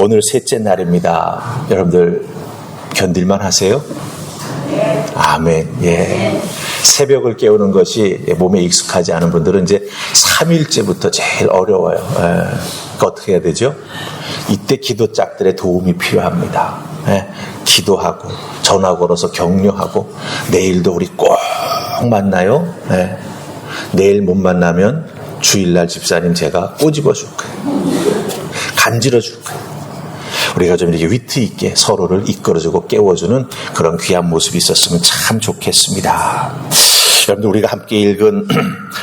오늘 셋째 날입니다. 여러분들 견딜만 하세요? 아멘. 예. 새벽을 깨우는 것이 몸에 익숙하지 않은 분들은 이제 3일째부터 제일 어려워요. 예. 그러니까 어떻게 해야 되죠? 이때 기도짝들의 도움이 필요합니다. 예. 기도하고 전화 걸어서 격려하고 내일도 우리 꼭 만나요. 예. 내일 못 만나면 주일날 집사님 제가 꼬집어 줄 거예요. 간지러 줄 거예요. 우리가 좀 이렇게 위트 있게 서로를 이끌어주고 깨워주는 그런 귀한 모습이 있었으면 참 좋겠습니다. 여러분들 우리가 함께 읽은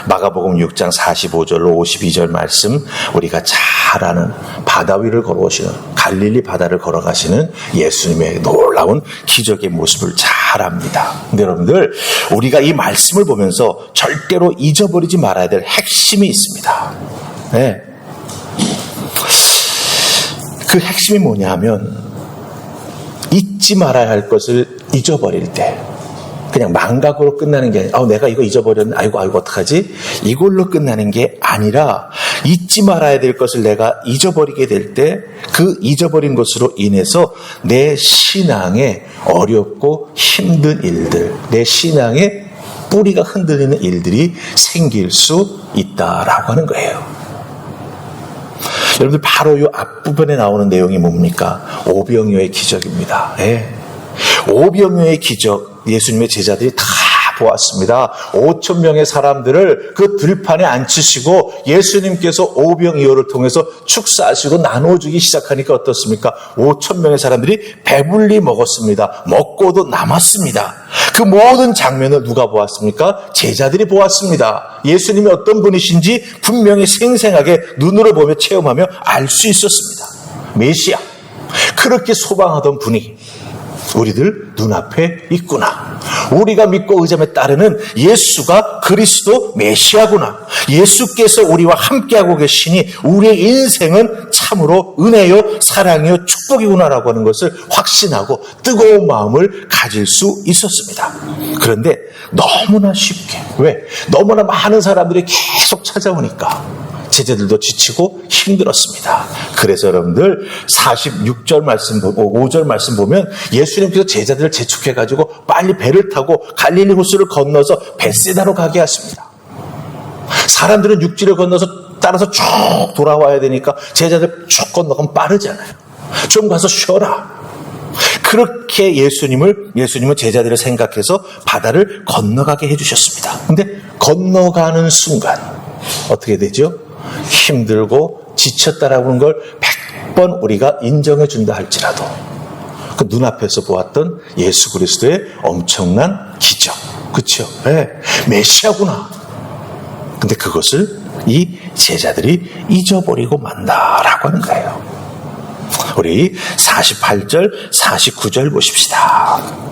마가복음 6장 45절로 52절 말씀, 우리가 잘 아는 바다 위를 걸어오시는, 갈릴리 바다를 걸어가시는 예수님의 놀라운 기적의 모습을 잘 압니다. 근데 여러분들 우리가 이 말씀을 보면서 절대로 잊어버리지 말아야 될 핵심이 있습니다. 네. 그 핵심이 뭐냐 하면, 잊지 말아야 할 것을 잊어버릴 때 그냥 망각으로 끝나는 게 아니라 내가 이거 잊어버렸네, 아이고 어떡하지, 이걸로 끝나는 게 아니라, 잊지 말아야 될 것을 내가 잊어버리게 될 때 그 잊어버린 것으로 인해서 내 신앙에 어렵고 힘든 일들, 내 신앙의 뿌리가 흔들리는 일들이 생길 수 있다라고 하는 거예요. 여러분들 바로 이 앞부분에 나오는 내용이 뭡니까? 오병이어의 기적입니다. 예. 오병이어의 기적, 예수님의 제자들이 다 보았습니다. 5,000명의 사람들을 그 들판에 앉히시고 예수님께서 오병이어를 통해서 축사하시고 나눠주기 시작하니까 어떻습니까? 5,000명의 사람들이 배불리 먹었습니다. 먹고도 남았습니다. 그 모든 장면을 누가 보았습니까? 제자들이 보았습니다. 예수님이 어떤 분이신지 분명히 생생하게 눈으로 보며 체험하며 알 수 있었습니다. 메시아, 그렇게 소망하던 분이 우리들 눈앞에 있구나. 우리가 믿고 의지함에 따르는 예수가 그리스도 메시아구나. 예수께서 우리와 함께하고 계시니 우리의 인생은 참으로 은혜요 사랑이요 축복이구나라고 하는 것을 확신하고 뜨거운 마음을 가질 수 있었습니다. 그런데 너무나 쉽게, 왜? 너무나 많은 사람들이 계속 찾아오니까 제자들도 지치고 힘들었습니다. 그래서 여러분들 46절 말씀, 5절 말씀 보면 예수님께서 제자들을 재촉해가지고 빨리 배를 타고 갈릴리 호수를 건너서 벳세다로 가게 하십니다. 사람들은 육지를 건너서 따라서 쭉 돌아와야 되니까 제자들 쭉 건너가면 빠르잖아요. 좀 가서 쉬어라. 그렇게 예수님은 제자들을 생각해서 바다를 건너가게 해주셨습니다. 근데 건너가는 순간 어떻게 되죠? 힘들고 지쳤다라고 하는 걸 100번 우리가 인정해 준다 할지라도 그 눈앞에서 보았던 예수 그리스도의 엄청난 기적, 그렇죠? 네, 메시아구나. 근데 그것을 이 제자들이 잊어버리고 만다라고 하는 거예요. 우리 48절, 49절 보십시다.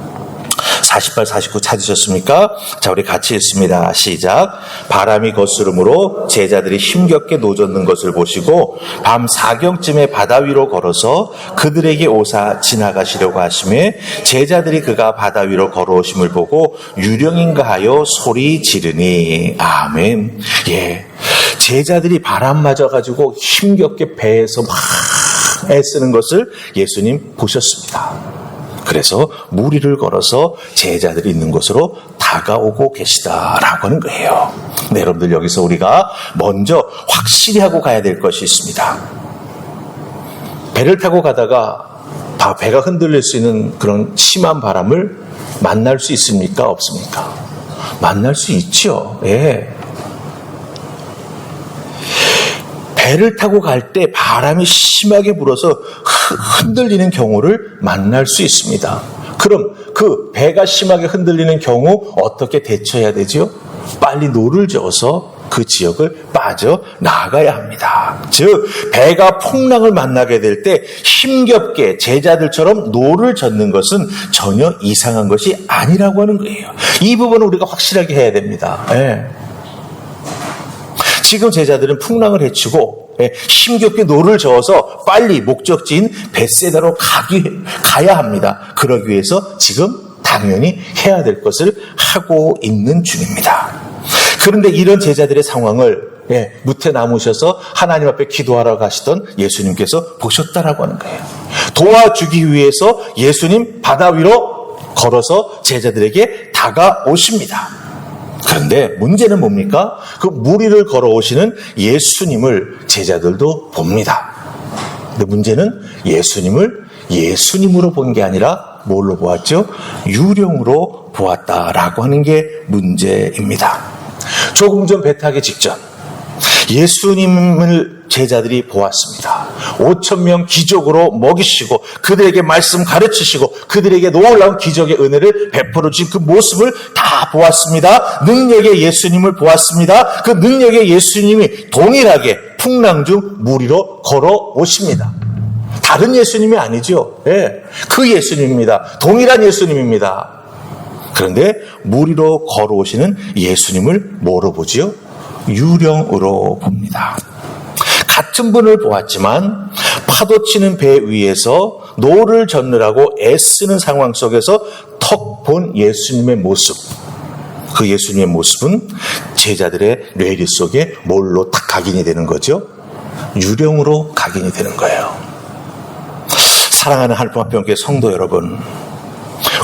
48, 49 찾으셨습니까? 자, 우리 같이 읽습니다. 시작. 바람이 거스름으로 제자들이 힘겹게 노젓는 것을 보시고 밤 4경쯤에 바다 위로 걸어서 그들에게 오사 지나가시려고 하시매 제자들이 그가 바다 위로 걸어오심을 보고 유령인가 하여 소리 지르니. 아멘. 예. 제자들이 바람 맞아가지고 힘겹게 배에서 막 애쓰는 것을 예수님 보셨습니다. 그래서 무리를 걸어서 제자들이 있는 곳으로 다가오고 계시다라고 하는 거예요. 네, 여러분들 여기서 우리가 먼저 확실히 하고 가야 될 것이 있습니다. 배를 타고 가다가 배가 흔들릴 수 있는 그런 심한 바람을 만날 수 있습니까? 없습니까? 만날 수 있죠. 예. 배를 타고 갈 때 바람이 심하게 불어서 흔들리는 경우를 만날 수 있습니다. 그럼 그 배가 심하게 흔들리는 경우 어떻게 대처해야 되죠? 빨리 노를 저어서 그 지역을 빠져나가야 합니다. 즉 배가 풍랑을 만나게 될 때 힘겹게 제자들처럼 노를 젓는 것은 전혀 이상한 것이 아니라고 하는 거예요. 이 부분을 우리가 확실하게 해야 됩니다. 네. 지금 제자들은 풍랑을 헤치고 힘겹게 노를 저어서 빨리 목적지인 벳세다로 가야 합니다. 그러기 위해서 지금 당연히 해야 될 것을 하고 있는 중입니다. 그런데 이런 제자들의 상황을 무태 남으셔서 하나님 앞에 기도하러 가시던 예수님께서 보셨다라고 하는 거예요. 도와주기 위해서 예수님 바다 위로 걸어서 제자들에게 다가오십니다. 그런데 문제는 뭡니까? 그 물 위를 걸어오시는 예수님을 제자들도 봅니다. 근데 문제는 예수님을 예수님으로 본 게 아니라 뭘로 보았죠? 유령으로 보았다라고 하는 게 문제입니다. 조금 전 배 타기 직전 예수님을 제자들이 보았습니다. 5,000명 기적으로 먹이시고 그들에게 말씀 가르치시고 그들에게 놀라운 기적의 은혜를 베풀어 주신 그 모습을 다 보았습니다. 능력의 예수님을 보았습니다. 그 능력의 예수님이 동일하게 풍랑 중 물 위로 걸어오십니다. 다른 예수님이 아니죠. 그 예수님입니다. 동일한 예수님입니다. 그런데 물 위로 걸어오시는 예수님을 뭐로 보지요? 유령으로 봅니다. 같은 분을 보았지만 파도 치는 배 위에서 노를 젓느라고 애쓰는 상황 속에서 턱 본 예수님의 모습, 그 예수님의 모습은 제자들의 뇌리 속에 뭘로 딱 각인이 되는 거죠? 유령으로 각인이 되는 거예요. 사랑하는 하늘품 앞에 교회 성도 여러분,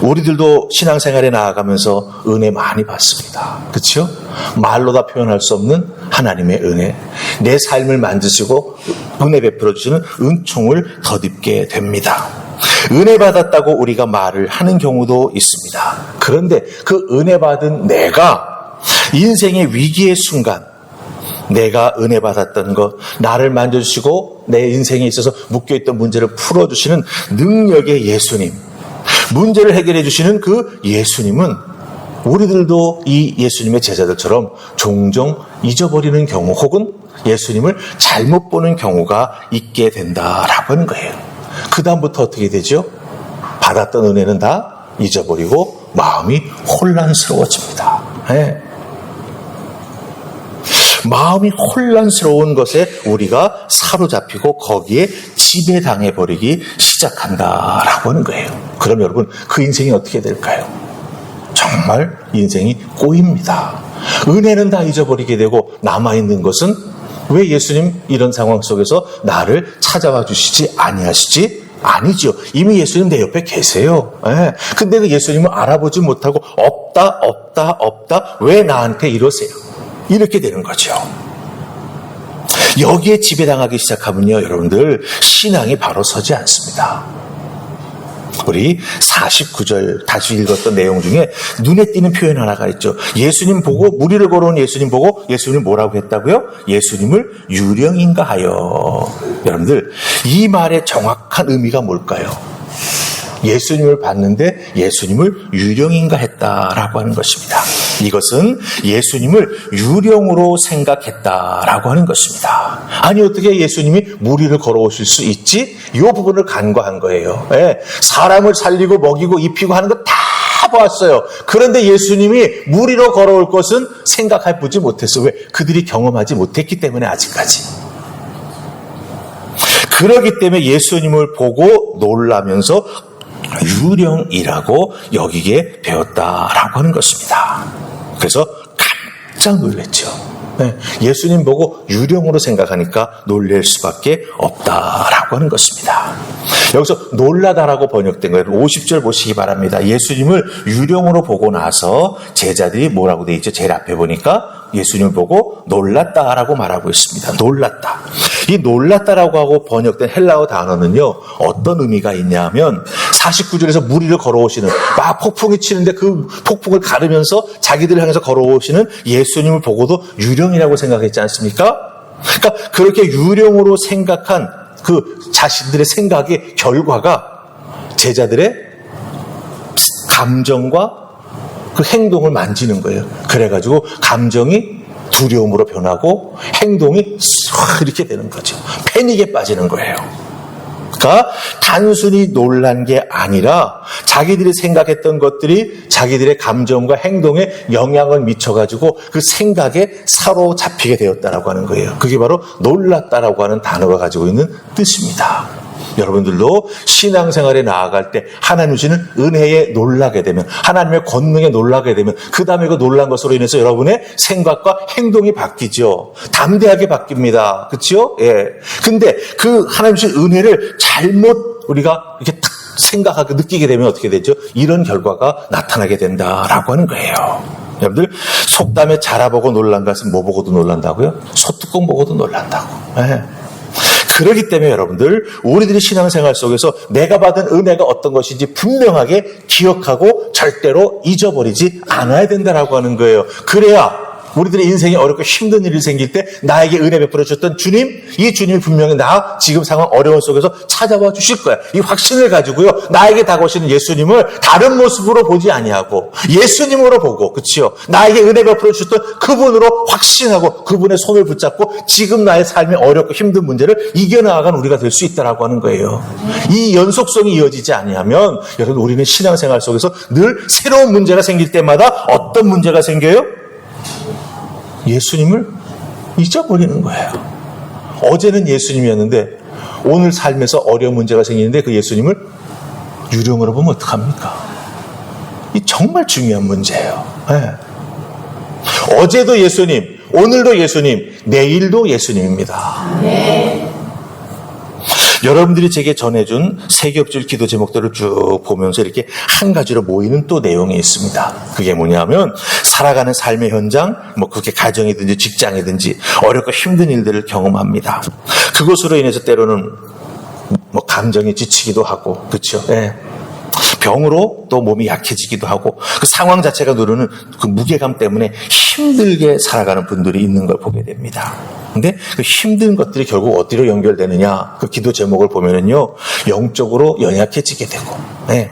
우리들도 신앙생활에 나아가면서 은혜 많이 받습니다. 그렇죠? 말로 다 표현할 수 없는 하나님의 은혜, 내 삶을 만드시고 은혜 베풀어 주시는 은총을 덧입게 됩니다. 은혜 받았다고 우리가 말을 하는 경우도 있습니다. 그런데 그 은혜 받은 내가 인생의 위기의 순간 내가 은혜 받았던 것, 나를 만져주시고 내 인생에 있어서 묶여있던 문제를 풀어주시는 능력의 예수님, 문제를 해결해 주시는 그 예수님은 우리들도 이 예수님의 제자들처럼 종종 잊어버리는 경우 혹은 예수님을 잘못 보는 경우가 있게 된다라고 하는 거예요. 그 다음부터 어떻게 되죠? 받았던 은혜는 다 잊어버리고 마음이 혼란스러워집니다. 마음이 혼란스러운 것에 우리가 사로잡히고 거기에 지배당해버리기 시작한다라고 하는 거예요. 그럼 여러분, 그 인생이 어떻게 될까요? 정말 인생이 꼬입니다. 은혜는 다 잊어버리게 되고 남아있는 것은 왜 예수님 이런 상황 속에서 나를 찾아와 주시지 아니하시지? 아니죠. 이미 예수님 내 옆에 계세요. 근데 그 예수님을 알아보지 못하고 없다. 왜 나한테 이러세요? 이렇게 되는 거죠. 여기에 지배당하기 시작하면요, 여러분들 신앙이 바로 서지 않습니다. 우리 49절 다시 읽었던 내용 중에 눈에 띄는 표현 하나가 있죠. 예수님 보고, 물 위를 걸어온 예수님 보고 예수님 뭐라고 했다고요? 예수님을 유령인가 하여. 여러분들, 이 말의 정확한 의미가 뭘까요? 예수님을 봤는데 예수님을 유령인가 했다라고 하는 것입니다. 이것은 예수님을 유령으로 생각했다라고 하는 것입니다. 아니, 어떻게 예수님이 물 위를 걸어오실 수 있지? 이 부분을 간과한 거예요. 사람을 살리고 먹이고 입히고 하는 거 다 보았어요. 그런데 예수님이 물 위로 걸어올 것은 생각해보지 못했어요. 왜? 그들이 경험하지 못했기 때문에 아직까지. 그렇기 때문에 예수님을 보고 놀라면서 유령이라고 여기게 되었다라고 하는 것입니다. 그래서 깜짝 놀랐죠. 예수님 보고 유령으로 생각하니까 놀랄 수밖에 없다라고 하는 것입니다. 여기서 놀라다라고 번역된 거예요. 50절 보시기 바랍니다. 예수님을 유령으로 보고 나서 제자들이 뭐라고 돼 있죠? 제일 앞에 보니까 예수님을 보고 놀랐다라고 말하고 있습니다. 놀랐다. 이 놀랐다라고 하고 번역된 헬라어 단어는요, 어떤 의미가 있냐면 49절에서 물 위를 걸어오시는, 막 폭풍이 치는데 그 폭풍을 가르면서 자기들을 향해서 걸어오시는 예수님을 보고도 유령이라고 생각했지 않습니까? 그러니까 그렇게 유령으로 생각한 그 자신들의 생각의 결과가 제자들의 감정과 그 행동을 만지는 거예요. 그래가지고 감정이 두려움으로 변하고 행동이 이렇게 되는 거죠. 패닉에 빠지는 거예요. 그러니까 단순히 놀란 게 아니라 자기들이 생각했던 것들이 자기들의 감정과 행동에 영향을 미쳐가지고 그 생각에 사로잡히게 되었다라고 하는 거예요. 그게 바로 놀랐다라고 하는 단어가 가지고 있는 뜻입니다. 여러분들도 신앙생활에 나아갈 때 하나님 주시는 은혜에 놀라게 되면, 하나님의 권능에 놀라게 되면, 그 다음에 그 놀란 것으로 인해서 여러분의 생각과 행동이 바뀌죠. 담대하게 바뀝니다. 그렇죠? 예. 근데 그 하나님 주신 은혜를 잘못 우리가 이렇게 탁 생각하고 느끼게 되면 어떻게 되죠? 이런 결과가 나타나게 된다라고 하는 거예요. 여러분들, 속담에 자라보고 놀란 것은 뭐 보고도 놀란다고요? 소뚜껑 보고도 놀란다고. 예. 그렇기 때문에 여러분들, 우리들이 신앙생활 속에서 내가 받은 은혜가 어떤 것인지 분명하게 기억하고 절대로 잊어버리지 않아야 된다라고 하는 거예요. 그래야 우리들의 인생이 어렵고 힘든 일이 생길 때 나에게 은혜 베풀어 주셨던 주님, 이 주님이 분명히 나 지금 상황 어려운 속에서 찾아와 주실 거야. 이 확신을 가지고요, 나에게 다가오시는 예수님을 다른 모습으로 보지 아니하고 예수님으로 보고, 그치요? 나에게 은혜 베풀어 주셨던 그분으로 확신하고 그분의 손을 붙잡고 지금 나의 삶의 어렵고 힘든 문제를 이겨나가는 우리가 될 수 있다라고 하는 거예요. 이 연속성이 이어지지 아니하면 여러분, 우리는 신앙생활 속에서 늘 새로운 문제가 생길 때마다 어떤 문제가 생겨요? 예수님을 잊어버리는 거예요. 어제는 예수님이었는데 오늘 삶에서 어려운 문제가 생기는데 그 예수님을 유령으로 보면 어떡합니까? 이 정말 중요한 문제예요. 네. 어제도 예수님, 오늘도 예수님, 내일도 예수님입니다. 네. 여러분들이 제게 전해준 세겹줄 기도 제목들을 쭉 보면서 이렇게 한 가지로 모이는 또 내용이 있습니다. 그게 뭐냐면, 살아가는 삶의 현장, 뭐 그게 가정이든지 직장이든지 어렵고 힘든 일들을 경험합니다. 그것으로 인해서 때로는 뭐 감정이 지치기도 하고, 그렇죠? 예. 병으로 또 몸이 약해지기도 하고, 그 상황 자체가 누르는 그 무게감 때문에 힘들게 살아가는 분들이 있는 걸 보게 됩니다. 근데 그 힘든 것들이 결국 어디로 연결되느냐, 그 기도 제목을 보면은요, 영적으로 연약해지게 되고, 네.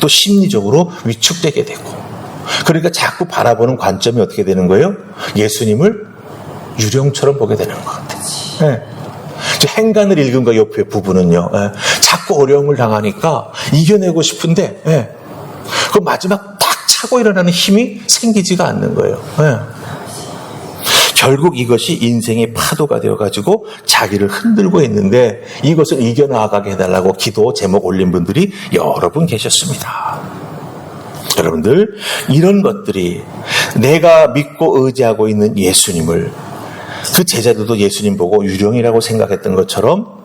또 심리적으로 위축되게 되고, 그러니까 자꾸 바라보는 관점이 어떻게 되는 거예요? 예수님을 유령처럼 보게 되는 것 같아요. 네. 행간을 읽은 거 옆에 부분은요, 예, 자꾸 어려움을 당하니까 이겨내고 싶은데, 예, 그 마지막 딱 차고 일어나는 힘이 생기지가 않는 거예요. 예. 결국 이것이 인생의 파도가 되어가지고 자기를 흔들고 있는데 이것을 이겨나가게 해달라고 기도 제목 올린 분들이 여러 분 계셨습니다. 여러분들, 이런 것들이 내가 믿고 의지하고 있는 예수님을, 그 제자들도 예수님 보고 유령이라고 생각했던 것처럼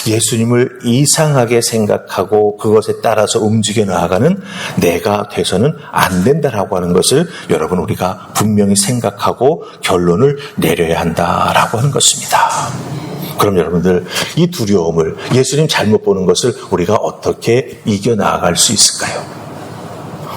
예수님을 이상하게 생각하고 그것에 따라서 움직여 나아가는 내가 돼서는 안 된다라고 하는 것을 여러분, 우리가 분명히 생각하고 결론을 내려야 한다라고 하는 것입니다. 그럼 여러분들, 이 두려움을, 예수님 잘못 보는 것을 우리가 어떻게 이겨 나아갈 수 있을까요?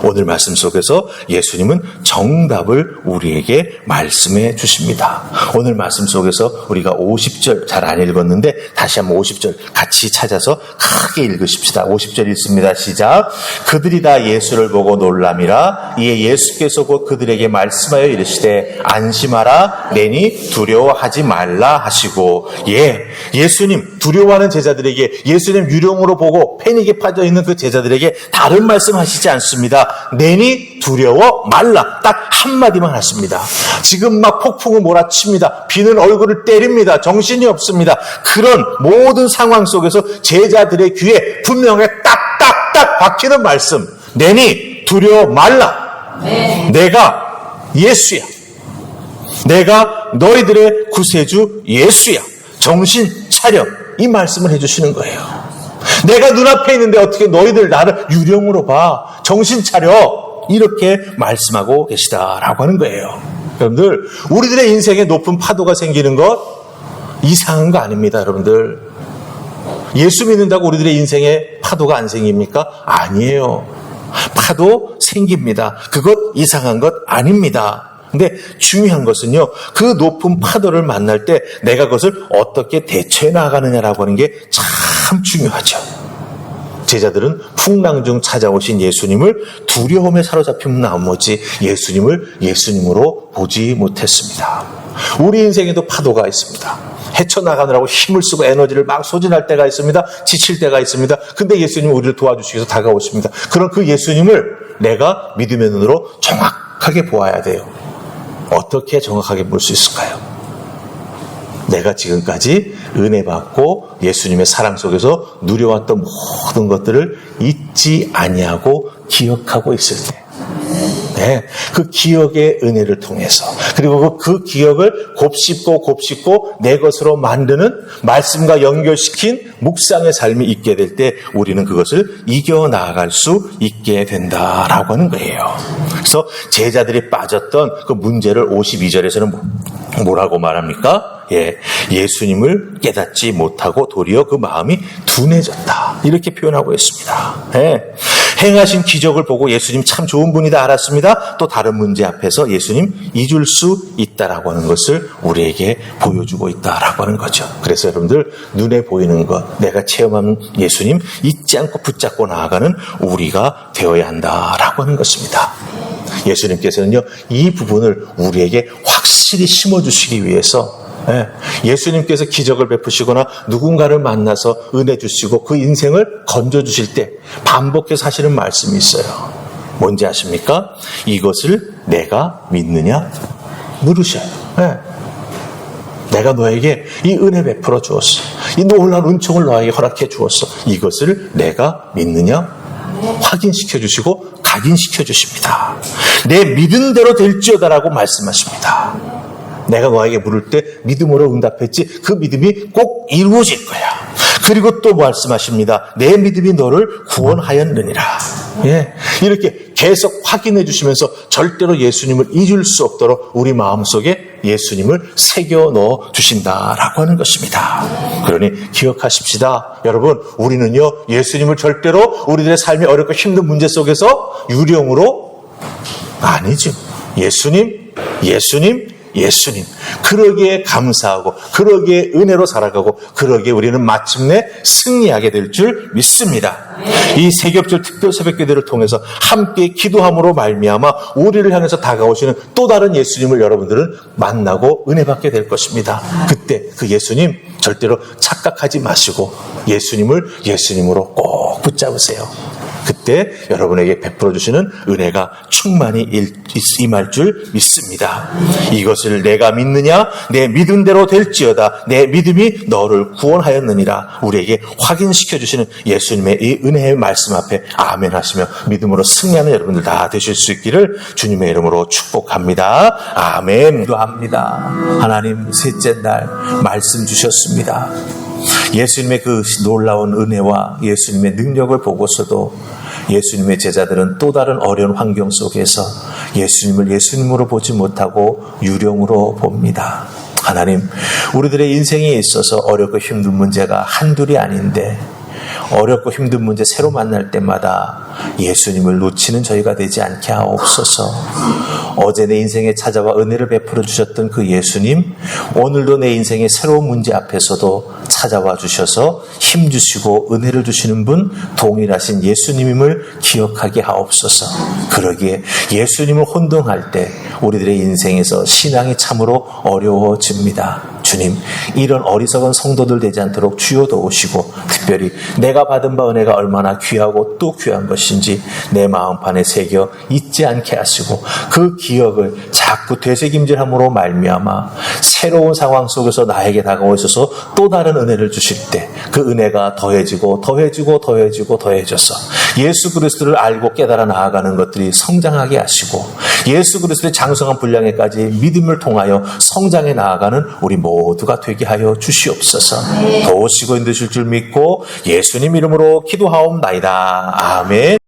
오늘 말씀 속에서 예수님은 정답을 우리에게 말씀해 주십니다. 오늘 말씀 속에서 우리가 50절 잘 안 읽었는데 다시 한번 50절 같이 찾아서 크게 읽으십시다. 50절 읽습니다. 시작. 그들이 다 예수를 보고 놀람이라. 이에 예수께서 곧 그들에게 말씀하여 이르시되 안심하라, 내니 두려워하지 말라 하시고. 예수님 두려워하는 제자들에게, 예수님 유령으로 보고 패닉에 빠져 있는 그 제자들에게 다른 말씀 하시지 않습니다. 내니 두려워 말라. 딱 한마디만 하십니다. 지금 막 폭풍을 몰아칩니다. 비는 얼굴을 때립니다. 정신이 없습니다. 그런 모든 상황 속에서 제자들의 귀에 분명하게 딱딱딱 박히는 말씀. 내니 두려워 말라. 네. 내가 예수야. 내가 너희들의 구세주 예수야. 정신 차려. 이 말씀을 해주시는 거예요. 내가 눈앞에 있는데 어떻게 너희들 나를 유령으로 봐. 정신 차려. 이렇게 말씀하고 계시다라고 하는 거예요. 여러분들, 우리들의 인생에 높은 파도가 생기는 것 이상한 거 아닙니다. 여러분들, 예수 믿는다고 우리들의 인생에 파도가 안 생깁니까? 아니에요. 파도 생깁니다. 그것 이상한 것 아닙니다. 근데 중요한 것은요, 그 높은 파도를 만날 때 내가 그것을 어떻게 대처해 나가느냐라고 하는 게 참 중요하죠. 제자들은 풍랑 중 찾아오신 예수님을 두려움에 사로잡힌 나머지 예수님을 예수님으로 보지 못했습니다. 우리 인생에도 파도가 있습니다. 헤쳐나가느라고 힘을 쓰고 에너지를 막 소진할 때가 있습니다. 지칠 때가 있습니다. 근데 예수님은 우리를 도와주시기 위해서 다가오십니다. 그럼 그 예수님을 내가 믿음의 눈으로 정확하게 보아야 돼요. 어떻게 정확하게 볼 수 있을까요? 내가 지금까지 은혜 받고 예수님의 사랑 속에서 누려왔던 모든 것들을 잊지 아니하고 기억하고 있을 때, 네, 그 기억의 은혜를 통해서, 그리고 그 기억을 곱씹고 내 것으로 만드는 말씀과 연결시킨 묵상의 삶이 있게 될 때 우리는 그것을 이겨나갈 수 있게 된다라고 하는 거예요. 그래서 제자들이 빠졌던 그 문제를 52절에서는 뭐라고 말합니까? 예수님을 깨닫지 못하고 도리어 그 마음이 둔해졌다, 이렇게 표현하고 있습니다. 행하신 기적을 보고 예수님 참 좋은 분이다 알았습니다. 또 다른 문제 앞에서 예수님 잊을 수 있다라고 하는 것을 우리에게 보여주고 있다라고 하는 거죠. 그래서 여러분들, 눈에 보이는 것, 내가 체험한 예수님 잊지 않고 붙잡고 나아가는 우리가 되어야 한다라고 하는 것입니다. 예수님께서는요, 이 부분을 우리에게 확실히 심어주시기 위해서 예수님께서 기적을 베푸시거나 누군가를 만나서 은혜 주시고 그 인생을 건져주실 때 반복해서 하시는 말씀이 있어요. 뭔지 아십니까? 이것을 내가 믿느냐? 물으셔요. 내가 너에게 이 은혜 베풀어 주었어. 이 놀라운 은총을 너에게 허락해 주었어. 이것을 내가 믿느냐? 확인시켜 주시고 각인시켜 주십니다. 내 믿은 대로 될지어다라고 말씀하십니다. 내가 너에게 물을 때 믿음으로 응답했지, 그 믿음이 꼭 이루어질 거야. 그리고 또 말씀하십니다. 내 믿음이 너를 구원하였느니라. 이렇게 계속 확인해 주시면서 절대로 예수님을 잊을 수 없도록 우리 마음속에 예수님을 새겨 넣어 주신다라고 하는 것입니다. 그러니 기억하십시다. 여러분, 우리는요, 예수님을 절대로 우리들의 삶이 어렵고 힘든 문제 속에서 유령으로 아니죠. 예수님, 그러기에 감사하고, 그러기에 은혜로 살아가고, 그러기에 우리는 마침내 승리하게 될 줄 믿습니다. 이 세겹절 특별 새벽기도를 통해서 함께 기도함으로 말미암아 우리를 향해서 다가오시는 또 다른 예수님을 여러분들은 만나고 은혜 받게 될 것입니다. 그때 그 예수님 절대로 착각하지 마시고 예수님을 예수님으로 꼭 붙잡으세요. 그때 여러분에게 베풀어 주시는 은혜가 충만히 임할 줄 믿습니다. 이것을 내가 믿느냐? 내 믿은 대로 될지어다. 내 믿음이 너를 구원하였느니라. 우리에게 확인시켜 주시는 예수님의 이 은혜의 말씀 앞에 아멘 하시며 믿음으로 승리하는 여러분들 다 되실 수 있기를 주님의 이름으로 축복합니다. 아멘. 기도합니다. 하나님, 셋째 날 말씀 주셨습니다. 예수님의 그 놀라운 은혜와 예수님의 능력을 보고서도 예수님의 제자들은 또 다른 어려운 환경 속에서 예수님을 예수님으로 보지 못하고 유령으로 봅니다. 하나님, 우리들의 인생에 있어서 어렵고 힘든 문제가 한둘이 아닌데 어렵고 힘든 문제 새로 만날 때마다 예수님을 놓치는 저희가 되지 않게 하옵소서. 어제 내 인생에 찾아와 은혜를 베풀어 주셨던 그 예수님, 오늘도 내 인생의 새로운 문제 앞에서도 찾아와 주셔서 힘 주시고 은혜를 주시는 분 동일하신 예수님임을 기억하게 하옵소서. 그러기에 예수님을 혼동할 때 우리들의 인생에서 신앙이 참으로 어려워집니다. 주님, 이런 어리석은 성도들 되지 않도록 주여 도우시고, 특별히 내가 받은 바 은혜가 얼마나 귀하고 또 귀한 것인지 내 마음판에 새겨 잊지 않게 하시고, 그 기억을 자꾸 되새김질함으로 말미암아 새로운 상황 속에서 나에게 다가오셔서 또 다른 은혜를 주실 때 그 은혜가 더해지고 더해져서 예수 그리스도를 알고 깨달아 나아가는 것들이 성장하게 하시고, 예수 그리스도의 장성한 분량에까지 믿음을 통하여 성장해 나아가는 우리 모두가 되게 하여 주시옵소서. 도우시고 인도실 줄 믿고 예수님 이름으로 기도하옵나이다. 아멘.